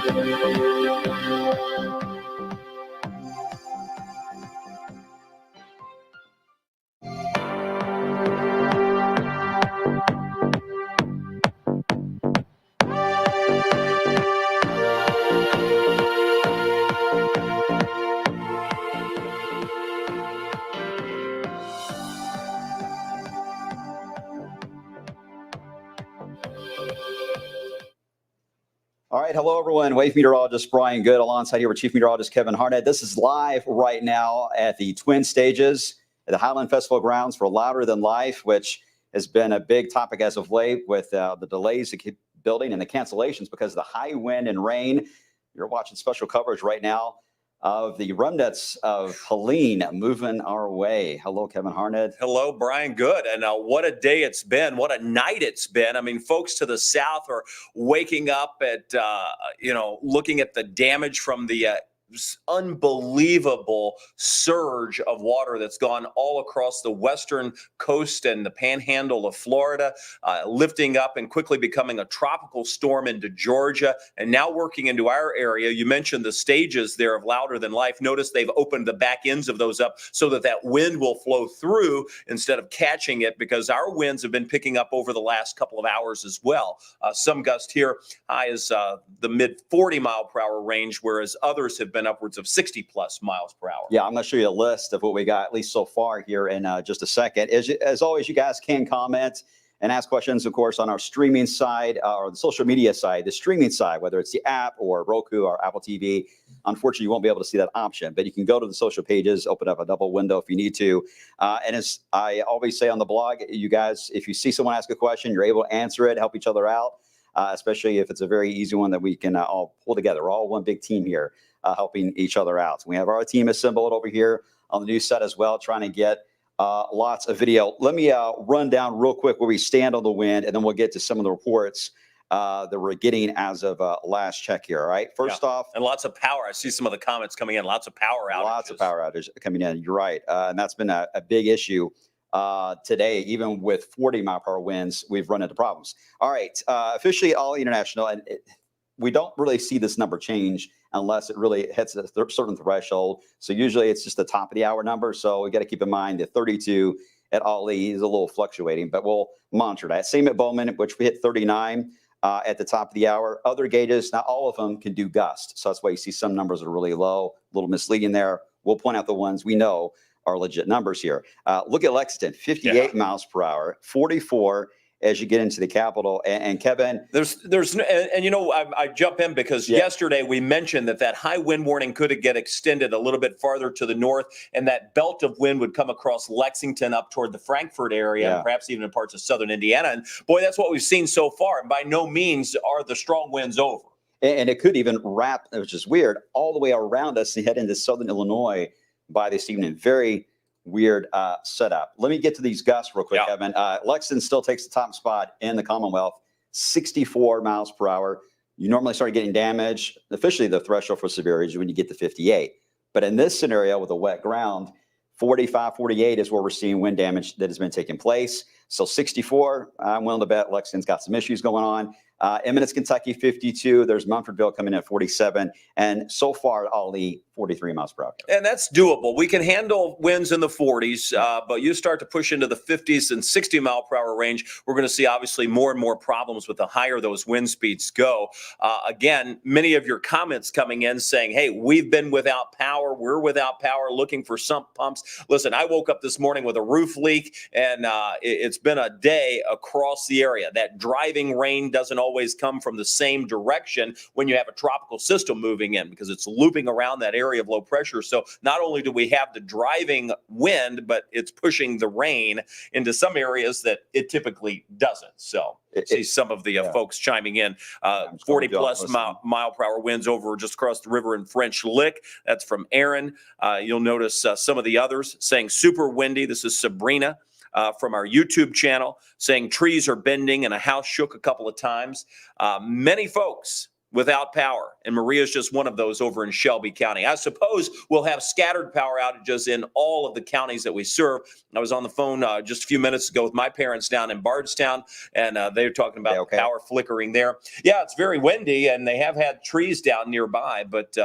All right, hello everyone. Wave meteorologist Brian Good alongside here with Chief Meteorologist Kevin Harnett. This is live right now at the Twin Stages at the Highland Festival grounds for Louder Than Life, which has been a big topic as of late with the delays that keep building and the cancellations because of the high wind and rain. You're watching special coverage right now of the remnants of Helene moving our way. Hello, Kevin Harnett. Hello, Brian Good. And what a day it's been. What a night it's been. I mean, folks to the south are waking up at, looking at the damage from the unbelievable surge of water that's gone all across the western coast and the panhandle of Florida, lifting up and quickly becoming a tropical storm into Georgia and now working into our area. You mentioned the stages there of Louder Than Life. Notice they've opened the back ends of those up so that wind will flow through instead of catching it, because our winds have been picking up over the last couple of hours as well. Some gust here high as the mid 40 mile per hour range, whereas others have been upwards of 60 plus miles per hour. Yeah, I'm going to show you a list of what we got, at least so far here in just a second. As always, you guys can comment and ask questions, of course, on our streaming side or the social media side. The streaming side, whether it's the app or Roku or Apple TV, unfortunately, you won't be able to see that option. But you can go to the social pages, open up a double window if you need to. And as I always say on the blog, you guys, if you see someone ask a question, you're able to answer it, help each other out, especially if it's a very easy one that we can all pull together. We're all one big team here. Helping each other out. We have our team assembled over here on the news set as well, trying to get lots of video. Let me run down real quick where we stand on the wind, and then we'll get to some of the reports that we're getting as of last check here. All right. First off. And lots of power. I see some of the comments coming in. Lots of power outages. Lots of power outages coming in. You're right. And that's been a big issue today. Even with 40 mile per hour winds, we've run into problems. All right. Officially all international. And we don't really see this number change unless it really hits a certain threshold. So usually it's just the top of the hour number. So we got to keep in mind that 32 at Ali is a little fluctuating, but we'll monitor that. Same at Bowman, which we hit 39 at the top of the hour. Other gauges, not all of them can do gust. So that's why you see some numbers are really low, a little misleading there. We'll point out the ones we know are legit numbers here. Look at Lexington, 58 miles per hour, 44 as you get into the capital. And Kevin, I jump in because yesterday we mentioned that high wind warning could get extended a little bit farther to the north, and that belt of wind would come across Lexington up toward the Frankfurt area, and perhaps even in parts of southern Indiana. And boy, that's what we've seen so far. And by no means are the strong winds over. And it could even wrap, which is weird, all the way around us and head into southern Illinois by this evening. Very weird setup. Let me get to these gusts real quick, Kevin. Lexington still takes the top spot in the Commonwealth, 64 miles per hour. You normally start getting damage. Officially, the threshold for severe is when you get to 58. But in this scenario with a wet ground, 45, 48 is where we're seeing wind damage that has been taking place. So 64, I'm willing to bet Lexington's got some issues going on. Eminence, Kentucky, 52. There's Munfordville coming in at 47. And so far, Ali, 43 miles per hour. And that's doable. We can handle winds in the 40s, but you start to push into the 50s and 60 mile per hour range, we're going to see obviously more and more problems with the higher those wind speeds go. Again, many of your comments coming in saying, hey, we've been without power. We're without power, looking for sump pumps. Listen, I woke up this morning with a roof leak, and it's been a day across the area. That driving rain doesn't always come from the same direction when you have a tropical system moving in, because it's looping around that area of low pressure. So not only do we have the driving wind, but it's pushing the rain into some areas that it typically doesn't. So see some of the folks chiming in. 40 plus mile per hour winds over just across the river in French Lick. That's from Aaron. You'll notice some of the others saying super windy. This is Sabrina. From our YouTube channel saying trees are bending and a house shook a couple of times. Many folks without power. And Maria is just one of those over in Shelby County. I suppose we'll have scattered power outages in all of the counties that we serve. I was on the phone just a few minutes ago with my parents down in Bardstown, and they were talking about the power flickering there. Yeah, it's very windy, and they have had trees down nearby, but,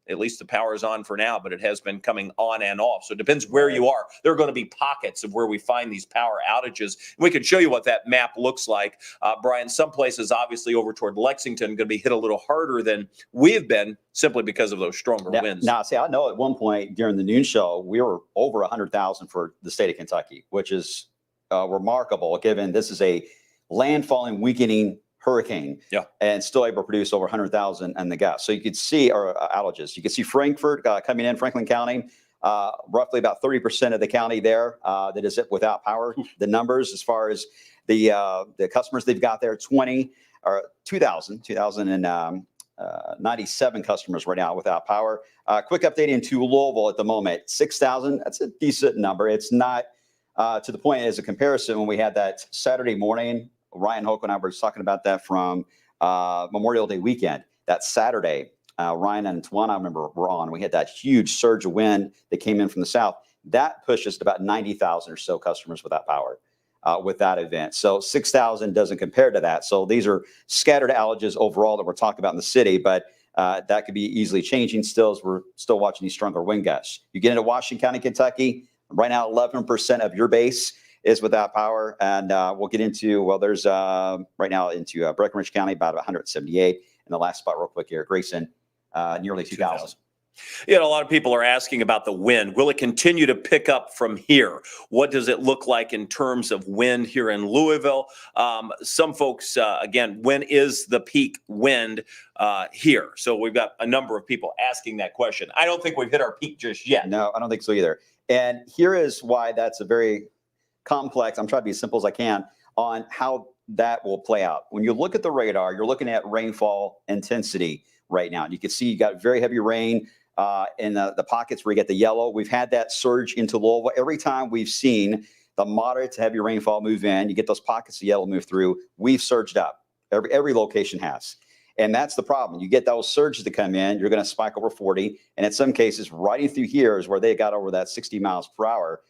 at least the power is on for now, but it has been coming on and off. So it depends where you are. There are going to be pockets of where we find these power outages. We can show you what that map looks like. Brian, some places, obviously over toward Lexington, going to be hit a little harder than we've been simply because of those stronger winds. Now, see, I know at one point during the noon show, we were over 100,000 for the state of Kentucky, which is remarkable given this is a landfalling, weakening hurricane, and still able to produce over 100,000 in the gas. So you could see our outages. You could see Frankfort coming in, Franklin County, roughly about 30% of the county there that is without power. The numbers as far as the customers they've got there, 2,097 customers right now without power. Quick update into Louisville at the moment, 6,000. That's a decent number. It's not to the point as a comparison when we had that Saturday morning. Ryan Hoke and I were talking about that from Memorial Day weekend. That Saturday, Ryan and Tawana, I remember, were on. We had that huge surge of wind that came in from the south. That pushed us to about 90,000 or so customers without power with that event. So 6,000 doesn't compare to that. So these are scattered outages overall that we're talking about in the city, but that could be easily changing still as we're still watching these stronger wind gusts. You get into Washington County, Kentucky, right now 11% of your base is without power. And we'll get into, there's right now into Breckinridge County, about 178. And the last spot real quick here, Grayson, nearly 2,000. A lot of people are asking about the wind. Will it continue to pick up from here? What does it look like in terms of wind here in Louisville? Some folks, again, when is the peak wind here? So we've got a number of people asking that question. I don't think we've hit our peak just yet. No, I don't think so either. And here is why that's a very complex. I'm trying to be as simple as I can on how that will play out. When you look at the radar, you're looking at rainfall intensity right now. And you can see you got very heavy rain in the pockets where you get the yellow. We've had that surge into Louisville. Every time we've seen the moderate to heavy rainfall move in, you get those pockets of yellow move through, we've surged up. Every location has. And that's the problem. You get those surges to come in, you're going to spike over 40. And in some cases, right in through here is where they got over that 60 miles per hour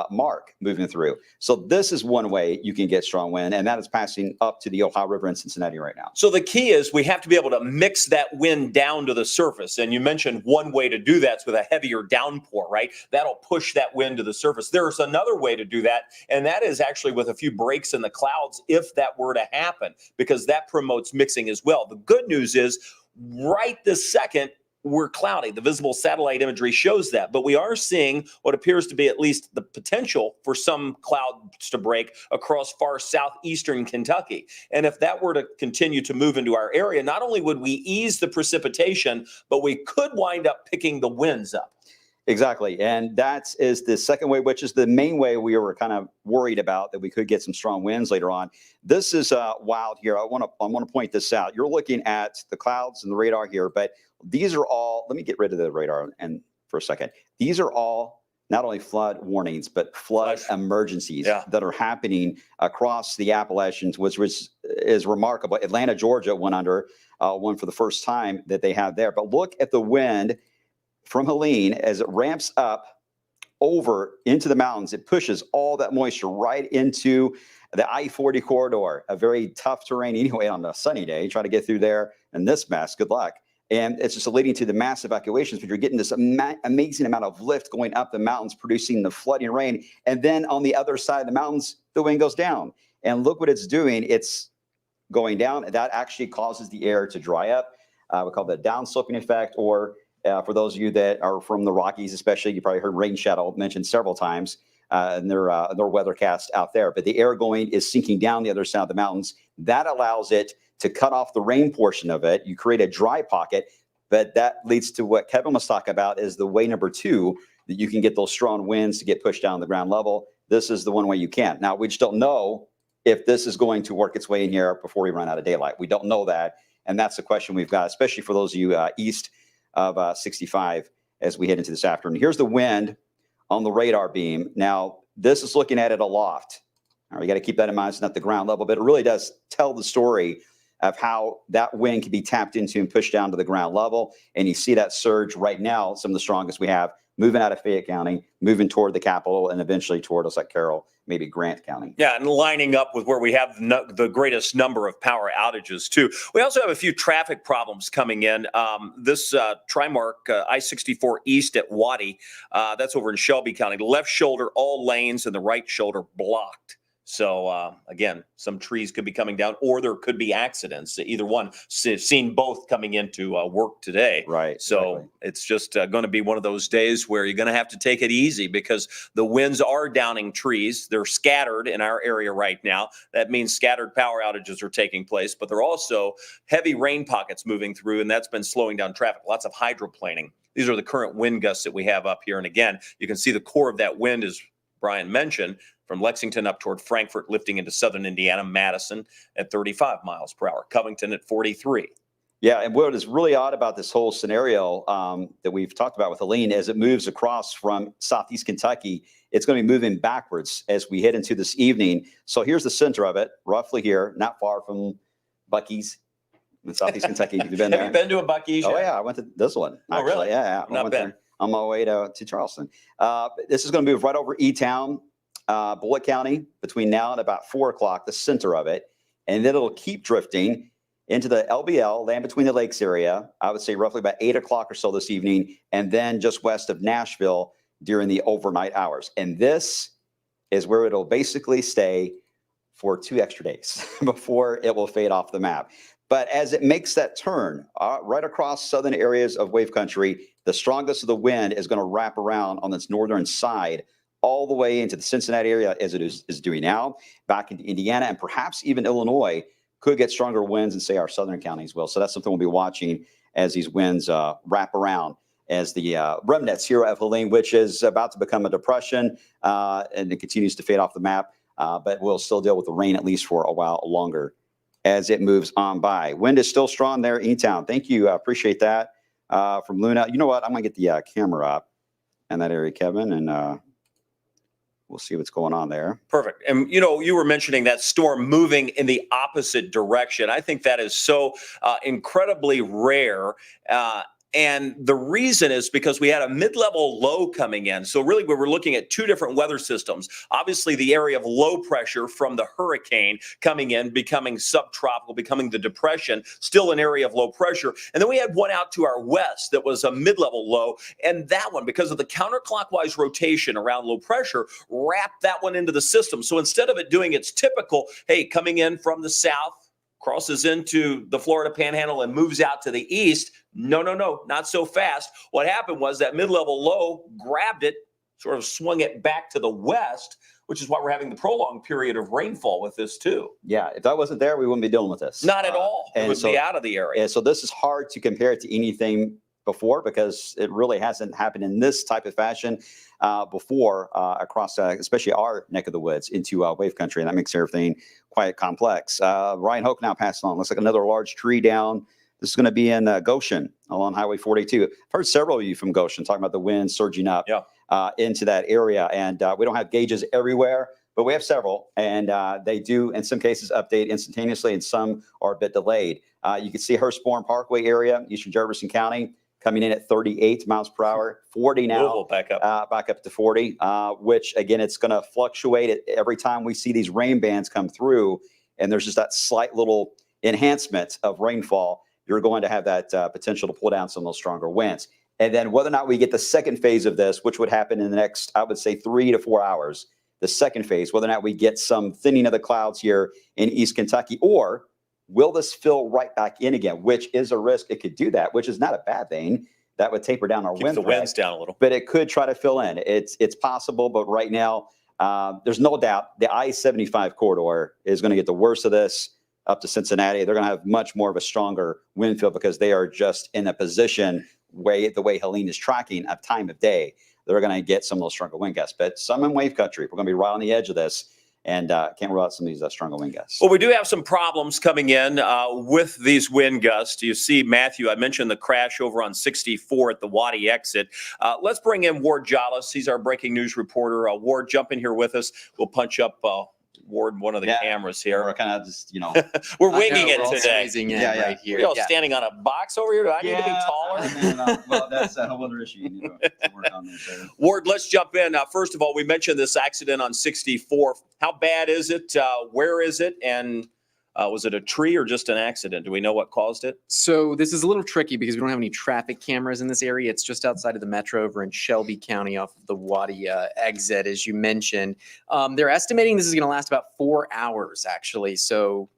mark moving through. So this is one way you can get strong wind, and that is passing up to the Ohio River in Cincinnati right now. So the key is we have to be able to mix that wind down to the surface. And you mentioned one way to do that's with a heavier downpour, right? That'll push that wind to the surface. There's another way to do that, and that is actually with a few breaks in the clouds if that were to happen, because that promotes mixing as well. The good news is right this second, we're cloudy. The visible satellite imagery shows that, but we are seeing what appears to be at least the potential for some clouds to break across far southeastern Kentucky. And if that were to continue to move into our area, not only would we ease the precipitation, but we could wind up picking the winds up. Exactly. And that is the second way, which is the main way we were kind of worried about that we could get some strong winds later on. This is wild here. I want to point this out. You're looking at the clouds and the radar here, but these are all, let me get rid of the radar and for a second. These are all not only flood warnings, but flood emergencies that are happening across the Appalachians, which is remarkable. Atlanta, Georgia went under one for the first time that they have there. But look at the wind from Helene as it ramps up over into the mountains. It pushes all that moisture right into the I-40 corridor, a very tough terrain anyway on a sunny day. Try to get through there in this mess. Good luck. And it's just leading to the mass evacuations, but you're getting this amazing amount of lift going up the mountains, producing the flooding rain. And then on the other side of the mountains, the wind goes down. And look what it's doing. It's going down. That actually causes the air to dry up. We call that downsloping effect, or for those of you that are from the Rockies, especially, you probably heard rain shadow mentioned several times in their weathercast out there. But the air going is sinking down the other side of the mountains. That allows it to cut off the rain portion of it. You create a dry pocket, but that leads to what Kevin was talking about is the way number two, that you can get those strong winds to get pushed down the ground level. This is the one way you can. Now, we just don't know if this is going to work its way in here before we run out of daylight. We don't know that. And that's the question we've got, especially for those of you east of 65 as we head into this afternoon. Here's the wind on the radar beam. Now, this is looking at it aloft. All right, you got to keep that in mind. It's not the ground level, but it really does tell the story of how that wind can be tapped into and pushed down to the ground level. And you see that surge right now, some of the strongest we have, moving out of Fayette County, moving toward the capital, and eventually toward us like Carroll, maybe Grant County. Yeah, and lining up with where we have the greatest number of power outages, too. We also have a few traffic problems coming in. This Trimark I-64 East at Waddy, that's over in Shelby County. Left shoulder, all lanes, and the right shoulder blocked. So, again, some trees could be coming down, or there could be accidents. Either one. Seen both coming into work today. Right. So exactly. it's just going to be one of those days where you're going to have to take it easy because the winds are downing trees. They're scattered in our area right now. That means scattered power outages are taking place, but there are also heavy rain pockets moving through, and that's been slowing down traffic. Lots of hydroplaning. These are the current wind gusts that we have up here. And again, you can see the core of that wind, as Brian mentioned, from Lexington up toward Frankfort, lifting into southern Indiana, Madison at 35 miles per hour, Covington at 43. Yeah, and what is really odd about this whole scenario that we've talked about with Helene, as it moves across from southeast Kentucky, it's going to be moving backwards as we head into this evening. So here's the center of it, roughly here, not far from Buc-ee's in southeast Kentucky. You've been there? Have you been to a Buc-ee's? Oh, yeah, I went to this one. Oh, actually. really? Yeah, Not been. On my way to Charleston. This is going to move right over E-Town, Bullitt County, between now and about 4 o'clock, the center of it. And then it'll keep drifting into the LBL, Land Between the Lakes area, I would say roughly about 8 o'clock or so this evening, and then just west of Nashville during the overnight hours. And this is where it'll basically stay for 2 extra days before it will fade off the map. But as it makes that turn right across southern areas of wave country, the strongest of the wind is going to wrap around on its northern side all the way into the Cincinnati area, as it is doing now, back into Indiana, and perhaps even Illinois could get stronger winds in, say, our southern counties will. So that's something we'll be watching as these winds wrap around, as the remnants here of Helene, which is about to become a depression, and it continues to fade off the map, but we'll still deal with the rain at least for a while longer as it moves on by. Wind is still strong there in E-Town. Thank you. I appreciate that from Luna. You know what? I'm going to get the camera up in that area, Kevin, and we'll see what's going on there. Perfect. And, you know, you were mentioning that storm moving in the opposite direction. I think that is so incredibly rare. And the reason is because we had a mid-level low coming in. So really, we were looking at two different weather systems. Obviously, the area of low pressure from the hurricane coming in, becoming subtropical, becoming the depression, still an area of low pressure. And then we had one out to our west that was a mid-level low. And that one, because of the counterclockwise rotation around low pressure, wrapped that one into the system. So instead of it doing its typical, hey, coming in from the south, crosses into the Florida Panhandle and moves out to the east. No, not so fast. What happened was that mid-level low grabbed it, sort of swung it back to the west, which is why we're having the prolonged period of rainfall with this too. Yeah, if that wasn't there, we wouldn't be dealing with this. Not at all. It would be out of the area. And so this is hard to compare it to anything before, because it really hasn't happened in this type of fashion before across, especially our neck of the woods, into wave country, and that makes everything quite complex. Ryan Hoke now passing on. Looks like another large tree down. This is going to be in Goshen along Highway 42. I've heard several of you from Goshen talking about the wind surging up into that area, and we don't have gauges everywhere, but we have several, and they do, in some cases, update instantaneously, and some are a bit delayed. You can see Hurstbourne Parkway area, Eastern Jefferson County, coming in at 38 miles per hour, 40 now, back up to 40, which, again, it's going to fluctuate every time we see these rain bands come through, and there's just that slight little enhancement of rainfall. You're going to have that potential to pull down some of those stronger winds. And then whether or not we get the second phase of this, which would happen in the next, I would say, 3 to 4 hours, the second phase, whether or not we get some thinning of the clouds here in East Kentucky, or will this fill right back in again, which is a risk. It could do that, which is not a bad thing. That would taper down our wind. The winds down a little. But it could try to fill in. It's possible, but right now, there's no doubt the I-75 corridor is going to get the worst of this up to Cincinnati. They're going to have much more of a stronger wind field because they are just in a position the way Helene is tracking of time of day. They're going to get some of those stronger wind gusts. But some in wave country, we're going to be right on the edge of this. And can't rule out some of these stronger wind gusts. Well, we do have some problems coming in with these wind gusts. You see, Matthew, I mentioned the crash over on 64 at the Waddy exit. Let's bring in Ward Jollis. He's our breaking news reporter. Ward, jump in here with us. We'll punch up Ward one of the cameras here. We're kind of just, We're winging it all today. squeezing in Yeah, yeah. right here. We're all standing on a box over here. Do I need to be taller? No. Well, that's a whole other issue. To work on this. Ward, let's jump in. First of all, we mentioned this accident on 64. How bad is it? Where is it? And was it a tree or just an accident? Do we know what caused it? So this is a little tricky because we don't have any traffic cameras in this area. It's just outside of the metro over in Shelby County off of the Waddy exit, as you mentioned. They're estimating this is going to last about 4 hours, actually. So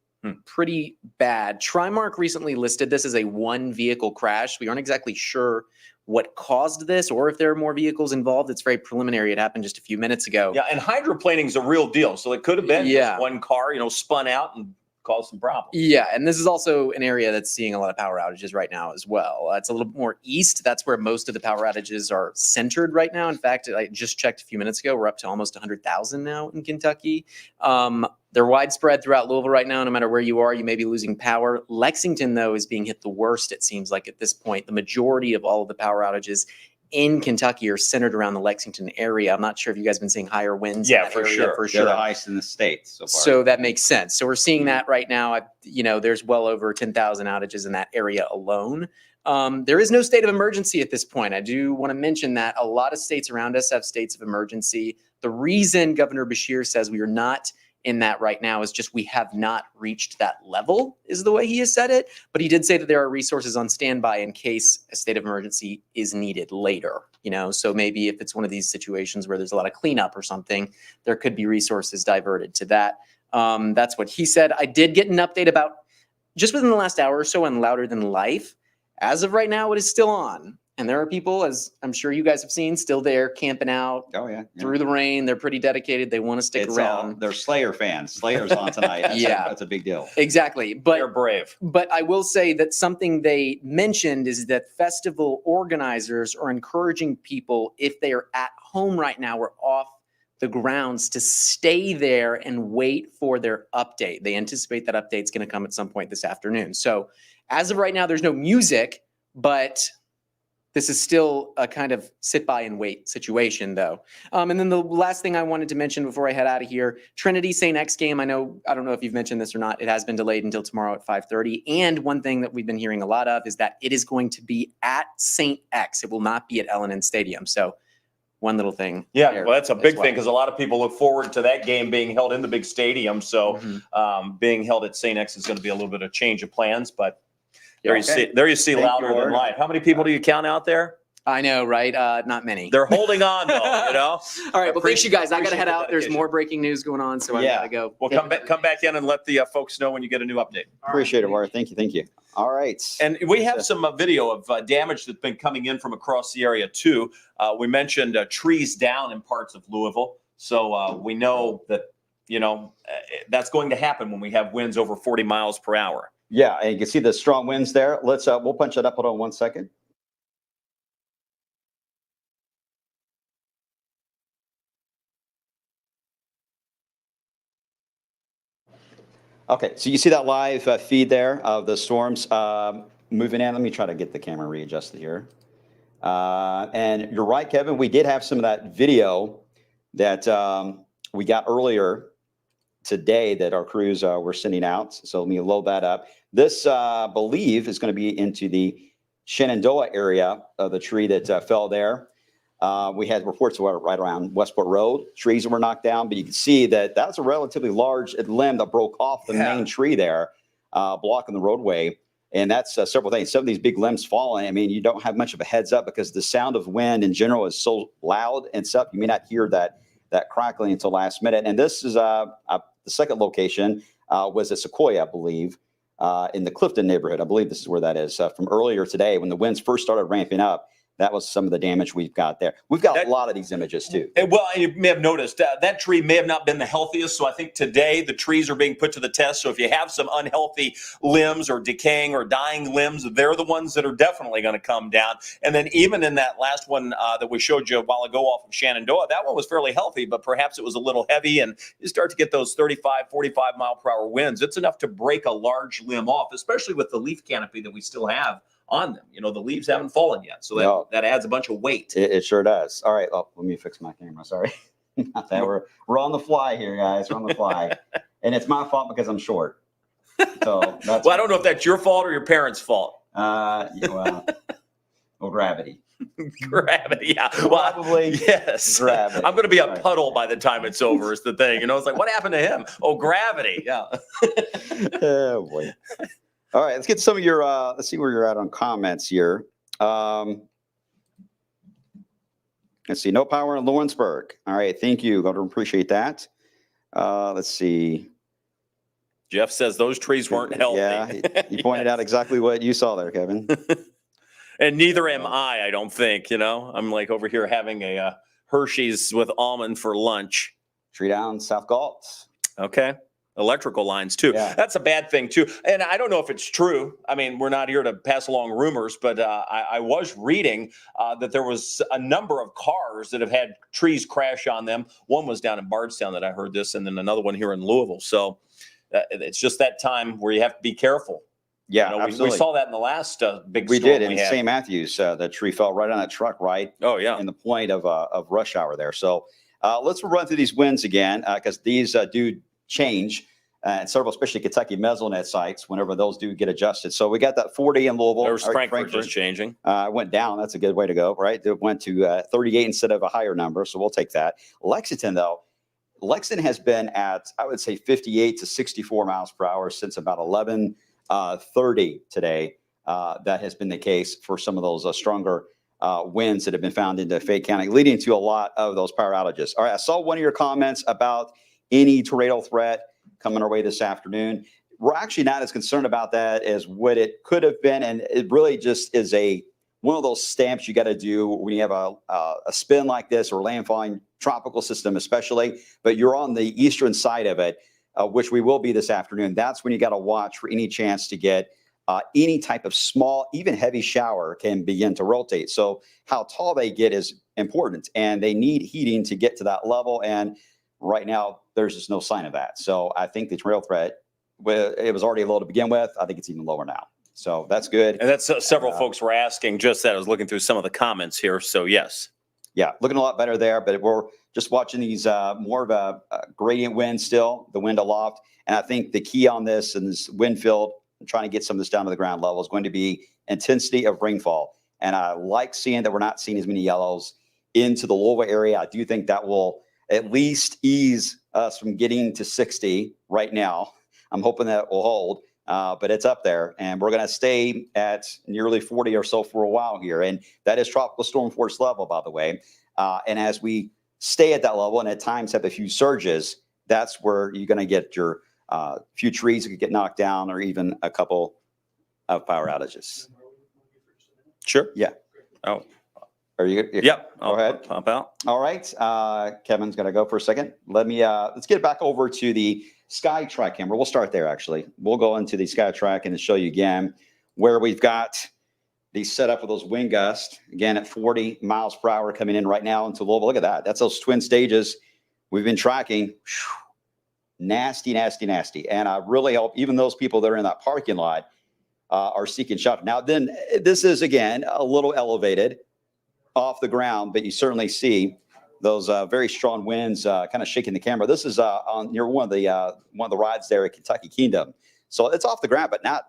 pretty bad. Trimark recently listed this as a one-vehicle crash. We aren't exactly sure what caused this or if there are more vehicles involved. It's very preliminary. It happened just a few minutes ago. Yeah, and hydroplaning is a real deal. So it could have been just one car, spun out and caused some problems. Yeah, and this is also an area that's seeing a lot of power outages right now as well. It's a little bit more east. That's where most of the power outages are centered right now. In fact, I just checked a few minutes ago. We're up to almost 100,000 now in Kentucky. They're widespread throughout Louisville right now. No matter where you are, you may be losing power. Lexington, though, is being hit the worst, it seems like, at this point. The majority of all of the power outages in Kentucky are centered around the Lexington area. I'm not sure if you guys have been seeing higher winds. Yeah, for sure. They're the highest in the state so far. So that makes sense. So we're seeing that right now. There's well over 10,000 outages in that area alone. There is no state of emergency at this point. I do want to mention that a lot of states around us have states of emergency. The reason Governor Beshear says we are not in that right now is just we have not reached that level, is the way he has said it. But he did say that there are resources on standby in case a state of emergency is needed later. So maybe if it's one of these situations where there's a lot of cleanup or something, there could be resources diverted to that. That's what he said. I did get an update about just within the last hour or so on Louder Than Life. As of right now, it is still on. And there are people, as I'm sure you guys have seen, still there camping out through the rain. They're pretty dedicated. They want to stick around. They're Slayer fans. Slayer's on tonight. That's a big deal. Exactly. But they're brave. But I will say that something they mentioned is that festival organizers are encouraging people, if they are at home right now or off the grounds, to stay there and wait for their update. They anticipate that update's going to come at some point this afternoon. So as of right now, there's no music, but this is still a kind of sit by and wait situation, though. And then the last thing I wanted to mention before I head out of here, Trinity St. X game. I don't know if you've mentioned this or not. It has been delayed until tomorrow at 5:30. And one thing that we've been hearing a lot of is that it is going to be at St. X. It will not be at L&N Stadium. So one little thing. Yeah, well, that's a big thing because a lot of people look forward to that game being held in the big stadium. So being held at St. X is going to be a little bit of change of plans, but there you see Louder Than Life. How many people do you count out there? I know, right? Not many. They're holding on, though, All right. Well, thanks, you guys. I got to head out. There's more breaking news going on, so I got to go. Well, come back in and let the folks know when you get a new update. Appreciate it, Ward. Thank you. All right. And we have some video of damage that's been coming in from across the area, too. We mentioned trees down in parts of Louisville. So we know that, that's going to happen when we have winds over 40 miles per hour. Yeah, and you can see the strong winds there. We'll punch it up. Hold on 1 second. Okay, so you see that live feed there of the storms moving in. Let me try to get the camera readjusted here. And you're right, Kevin. We did have some of that video that we got earlier today that our crews were sending out. So let me load that up. This, I believe, is going to be into the Shenandoah area of the tree that fell there. We had reports right around Westport Road, trees that were knocked down, but you can see that that's a relatively large limb that broke off the main tree there, blocking the roadway. And that's several things. Some of these big limbs falling, I mean, you don't have much of a heads up because the sound of wind in general is so loud and stuff. You may not hear that crackling until last minute. And this is the second location was at Sequoia, I believe, in the Clifton neighborhood. I believe this is where that is from earlier today when the winds first started ramping up. That was some of the damage we've got there. We've got a lot of these images too. Well, you may have noticed that tree may have not been the healthiest. So I think today the trees are being put to the test. So if you have some unhealthy limbs or decaying or dying limbs, they're the ones that are definitely going to come down. And then even in that last one that we showed you a while ago off of Shenandoah, that one was fairly healthy, but perhaps it was a little heavy. And you start to get those 35, 45 mile per hour winds. It's enough to break a large limb off, especially with the leaf canopy that we still have on them. The leaves haven't fallen yet. So that adds a bunch of weight. It sure does. All right. Oh, let me fix my camera. Sorry. We're on the fly here, guys. We're on the fly, and it's my fault because I'm short. So that's Well, I don't know if that's your fault or your parents' fault. well, gravity. Gravity, yeah. Probably yes. gravity. I'm going to be a puddle by the time it's over. Is the thing, it's like, what happened to him? Oh, gravity. Yeah. Oh boy. All right, let's get some of your. Let's see where you're at on comments here. Let's see. No power in Lawrenceburg. All right, thank you. Going to appreciate that. Let's see. Jeff says those trees weren't healthy. Yeah, he pointed out exactly what you saw there, Kevin. And neither am I don't think, I'm like over here having a Hershey's with almond for lunch. Tree down, South Galt. Okay. Electrical lines too. Yeah. That's a bad thing too. And I don't know if it's true. I mean, we're not here to pass along rumors, but I was reading that there was a number of cars that have had trees crash on them. One was down in Bardstown that I heard this, and then another one here in Louisville. So it's just that time where you have to be careful. Yeah, we absolutely. saw that in the last big we storm did in St. Matthews. The tree fell right on that truck, right? Oh, yeah. In the point of rush hour there. So let's run through these winds again because these do change. And several, especially Kentucky mesonet sites, whenever those do get adjusted. So we got that 40 in Louisville. There's Frankfurt just changing. Went down. That's a good way to go, right? It went to 38 instead of a higher number. So we'll take that. Lexington, though, Lexington has been at, I would say, 58 to 64 miles per hour since about 11:30 today. That has been the case for some of those stronger winds that have been found into Fayette County, leading to a lot of those power outages. All right, I saw one of your comments about any tornado threat coming our way this afternoon. We're actually not as concerned about that as what it could have been, and it really just is one of those stamps you got to do when you have a spin like this or landfalling tropical system, especially. But you're on the eastern side of it, which we will be this afternoon. That's when you got to watch for any chance to get any type of small, even heavy shower can begin to rotate. So how tall they get is important, and they need heating to get to that level. And right now, there's just no sign of that. So I think the tornado threat, it was already low to begin with. I think it's even lower now. So that's good. And that's several folks were asking just that. I was looking through some of the comments here. So yes. Yeah, looking a lot better there. But we're just watching these more of a gradient wind still, the wind aloft. And I think the key on this and this wind field, trying to get some of this down to the ground level, is going to be intensity of rainfall. And I like seeing that we're not seeing as many yellows into the Louisville area. I do think that will at least ease us from getting to 60 right now. I'm hoping that will hold, but it's up there, and we're going to stay at nearly 40 or so for a while here. And that is tropical storm force level, by the way. And as we stay at that level and at times have a few surges, that's where you're going to get your few trees that could get knocked down or even a couple of power outages. Sure. Yeah. Oh. Are you? Yep. Go ahead. Pop out. All right. Kevin's going to go for a second. Let's get back over to the SkyTrack camera. We'll start there, actually. We'll go into the SkyTrack and show you again where we've got the setup of those wind gusts, again, at 40 miles per hour coming in right now into Louisville. Look at that. That's those twin stages we've been tracking. Whew. Nasty, nasty, nasty. And I really hope even those people that are in that parking lot are seeking shelter. Now, then this is, again, a little elevated off the ground, but you certainly see those very strong winds kind of shaking the camera. This is near one of the rides there at Kentucky Kingdom. So it's off the ground, but not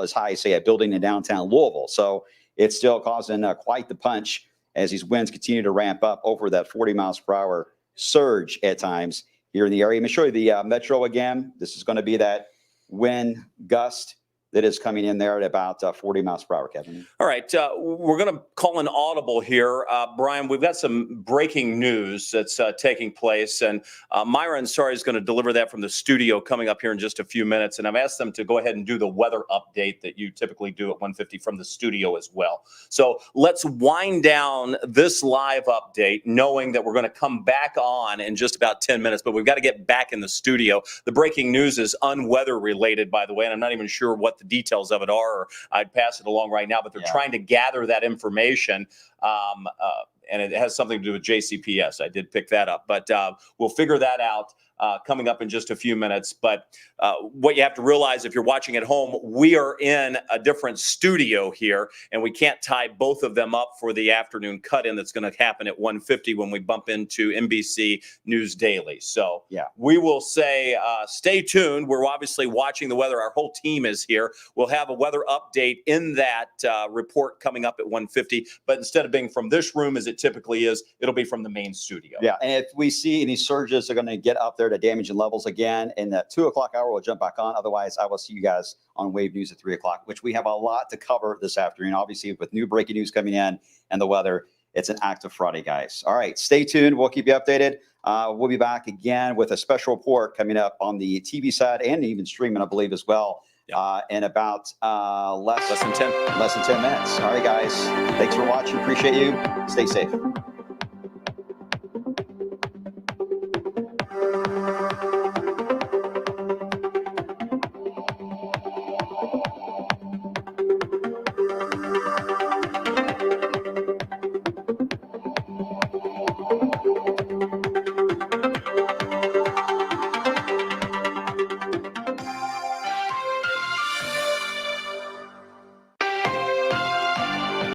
as high as, say, a building in downtown Louisville. So it's still causing quite the punch as these winds continue to ramp up over that 40 miles per hour surge at times here in the area. Let me show you the metro again. This is going to be that wind gust that is coming in there at about 40 miles per hour, Kevin. All right. We're going to call an audible here. Brian, we've got some breaking news that's taking place. And Myra and Sari is going to deliver that from the studio coming up here in just a few minutes. And I've asked them to go ahead and do the weather update that you typically do at 150 from the studio as well. So let's wind down this live update, knowing that we're going to come back on in just about 10 minutes. But we've got to get back in the studio. The breaking news is unweather related, by the way. And I'm not even sure what the details of it are, or I'd pass it along right now, but they're trying to gather that information. And it has something to do with JCPS. I did pick that up, but we'll figure that out coming up in just a few minutes. But what you have to realize if you're watching at home, we are in a different studio here, and we can't tie both of them up for the afternoon cut-in that's going to happen at 1:50 when we bump into NBC News Daily. So yeah, we will say stay tuned. We're obviously watching the weather. Our whole team is here. We'll have a weather update in that report coming up at 1:50. But instead of being from this room as it typically is, it'll be from the main studio. Yeah, and if we see any surges are going to get up there to damaging levels again in that 2 o'clock hour, we'll jump back on. Otherwise, I will see you guys on Wave News at 3 o'clock, which we have a lot to cover this afternoon. Obviously, with new breaking news coming in and the weather, it's an active Friday, guys. All right, stay tuned. We'll keep you updated. We'll be back again with a special report coming up on the TV side and even streaming, I believe, as well. In about less than 10 minutes. All right, guys. Thanks for watching. Appreciate you. Stay safe.